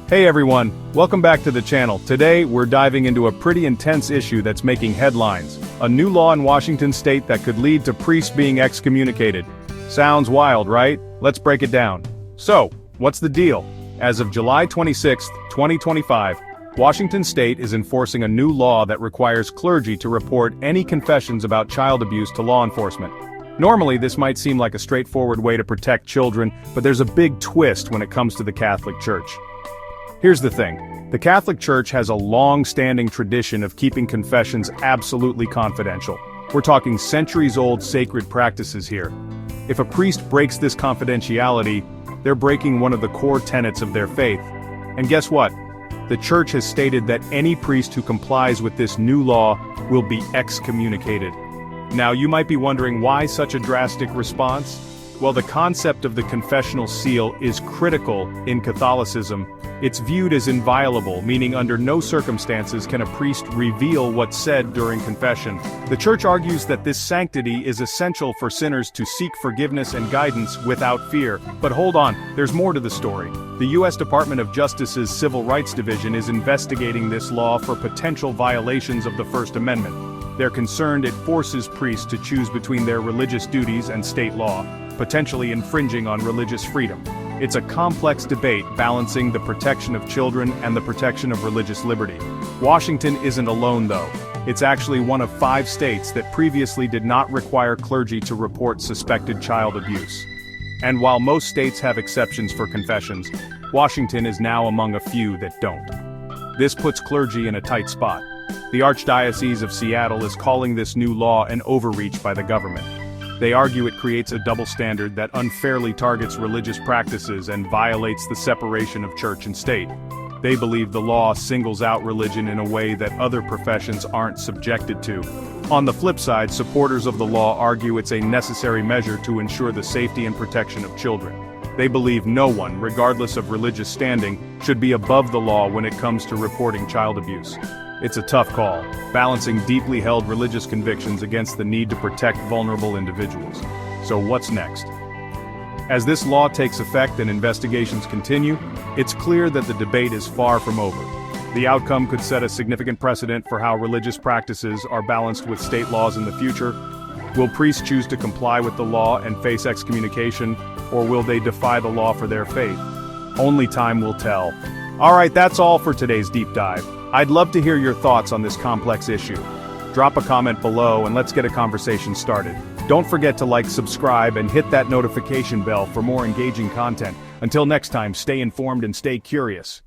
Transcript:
Hey everyone, welcome back to the channel. Today, we're diving into a pretty intense issue that's making headlines. A new law in Washington state that could lead to priests being excommunicated. Sounds wild, right? Let's break it down. So, what's the deal? As of July 26, 2025, Washington state is enforcing a new law that requires clergy to report any confessions about child abuse to law enforcement. Normally, this might seem like a straightforward way to protect children, but there's a big twist when it comes to the Catholic Church. Here's the thing. The Catholic Church has a long-standing tradition of keeping confessions absolutely confidential. We're talking centuries-old sacred practices here. If a priest breaks this confidentiality, they're breaking one of the core tenets of their faith. And guess what? The Church has stated that any priest who complies with this new law will be excommunicated. Now, you might be wondering why such a drastic response? Well, the concept of the confessional seal is critical in Catholicism. It's viewed as inviolable, meaning under no circumstances can a priest reveal what's said during confession. The Church argues that this sanctity is essential for sinners to seek forgiveness and guidance without fear. But hold on, there's more to the story. The U.S. Department of Justice's Civil Rights Division is investigating this law for potential violations of the First Amendment. They're concerned it forces priests to choose between their religious duties and state law, potentially infringing on religious freedom. It's a complex debate balancing the protection of children and the protection of religious liberty. Washington isn't alone though. It's actually one of 5 states that previously did not require clergy to report suspected child abuse. And while most states have exceptions for confessions, Washington is now among a few that don't. This puts clergy in a tight spot. The Archdiocese of Seattle is calling this new law an overreach by the government. They argue it creates a double standard that unfairly targets religious practices and violates the separation of church and state. They believe the law singles out religion in a way that other professions aren't subjected to. On the flip side, supporters of the law argue it's a necessary measure to ensure the safety and protection of children. They believe no one, regardless of religious standing, should be above the law when it comes to reporting child abuse. It's a tough call, balancing deeply held religious convictions against the need to protect vulnerable individuals. So what's next? As this law takes effect and investigations continue, it's clear that the debate is far from over. The outcome could set a significant precedent for how religious practices are balanced with state laws in the future. Will priests choose to comply with the law and face excommunication, or will they defy the law for their faith? Only time will tell. Alright, that's all for today's deep dive. I'd love to hear your thoughts on this complex issue. Drop a comment below and let's get a conversation started. Don't forget to like, subscribe, and hit that notification bell for more engaging content. Until next time, stay informed and stay curious.